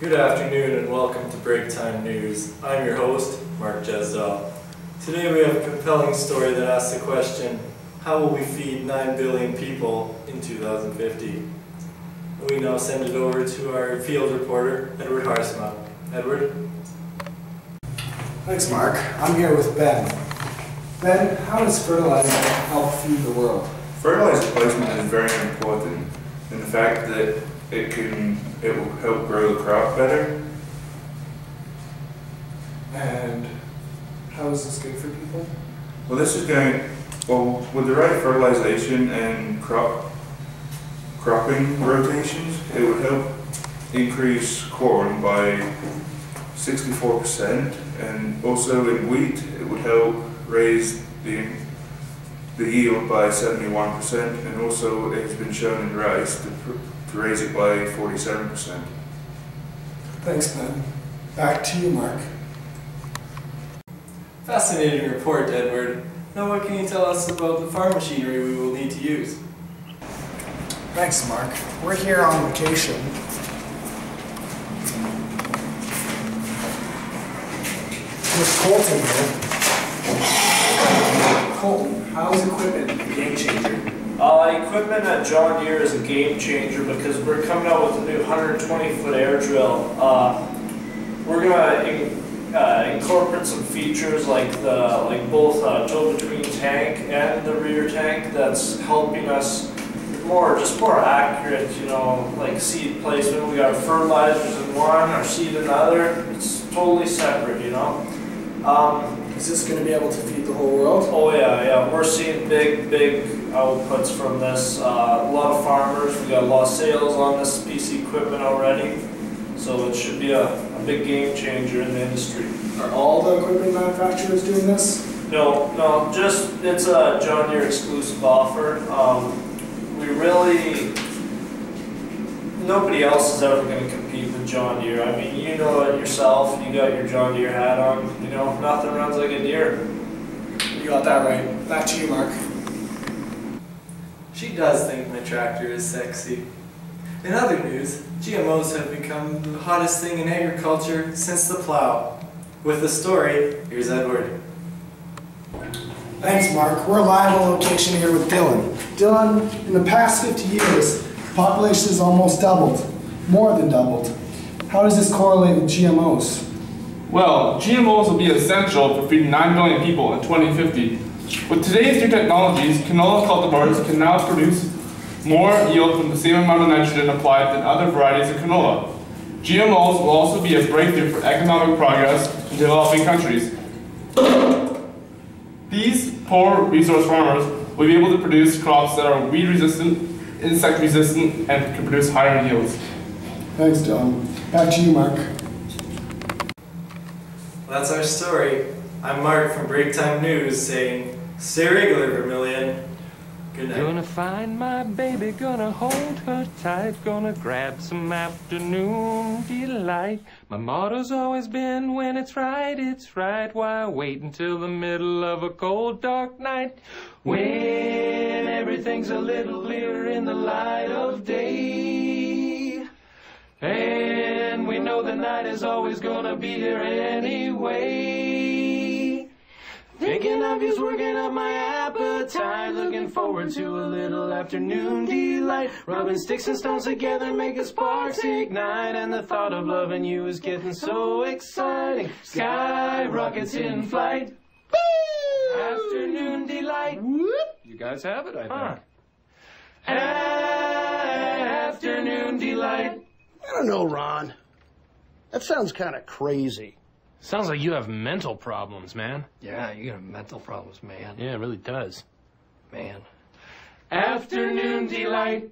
Good afternoon and welcome to Breaktime News. I'm your host, Mark Jesdahl. Today we have a compelling story that asks the question, how will we feed 9 billion people in 2050? We now send it over to our field reporter, Edward Harsma. Edward? Thanks, Mark. I'm here with Ben. Ben, how does fertilizer help feed the world? Fertilizer placement is very important in the fact that it will help grow the crop better. And how is this good for people? Well, with the right fertilization and cropping rotations, it would help increase corn by 64%, and also in wheat, it would help raise the yield by 71%, and also it has been shown in rice to raise it by 47%. Thanks, Ben. Back to you, Mark. Fascinating report, Edward. Now what can you tell us about the farm machinery we will need to use? Thanks, Mark. We're here on location. With Colton here. Colton, how is equipment a game changer? Equipment at John Deere is a game changer because we're coming out with a new 120-foot air drill. We're gonna incorporate some features like both tow between tank and the rear tank that's helping us more accurate, like seed placement. We got fertilizers in one, our seed in the other. It's totally separate, Is this going to be able to feed the whole world? Oh yeah. We're seeing big outputs from this. A lot of farmers, we got a lot of sales on this piece of equipment already. So it should be a big game changer in the industry. Are all the equipment manufacturers doing this? No, it's a John Deere exclusive offer. Nobody else is ever going to compete with John Deere. I mean, you know it yourself. You got your John Deere hat on. Nothing runs like a Deere. You got that right. Back to you, Mark. She does think my tractor is sexy. In other news, GMOs have become the hottest thing in agriculture since the plow. With the story, here's Edward. Thanks, Mark. We're live on location here with Dylan. Dylan, in the past 50 years, the population has almost doubled, more than doubled. How does this correlate with GMOs? Well, GMOs will be essential for feeding 9 billion people in 2050. With today's new technologies, canola cultivars can now produce more yield from the same amount of nitrogen applied than other varieties of canola. GMOs will also be a breakthrough for economic progress in developing countries. These poor resource farmers will be able to produce crops that are weed resistant, insect resistant, and can produce higher yields. Thanks, Dylan. Back to you, Mark. Well, that's our story. I'm Mark from Breaktime News saying, stay regular, Vermilion. Good night. Gonna find my baby, gonna hold her tight, gonna grab some afternoon delight. My motto's always been, when it's right, why wait until the middle of a cold, dark night? When everything's a little clearer in the light of day. And we know the night is always gonna be here anyway. Thinking of you's working up my appetite. Looking forward to a little afternoon delight. Rubbing sticks and stones together, making sparks ignite. And the thought of loving you is getting so exciting. Sky rockets in flight. Woo! Afternoon delight. Whoop. You guys have it, I think. Afternoon delight. I don't know, Ron. That sounds kind of crazy. Sounds like you have mental problems, man. Yeah, you have mental problems, man. Yeah, it really does. Man. Afternoon delight.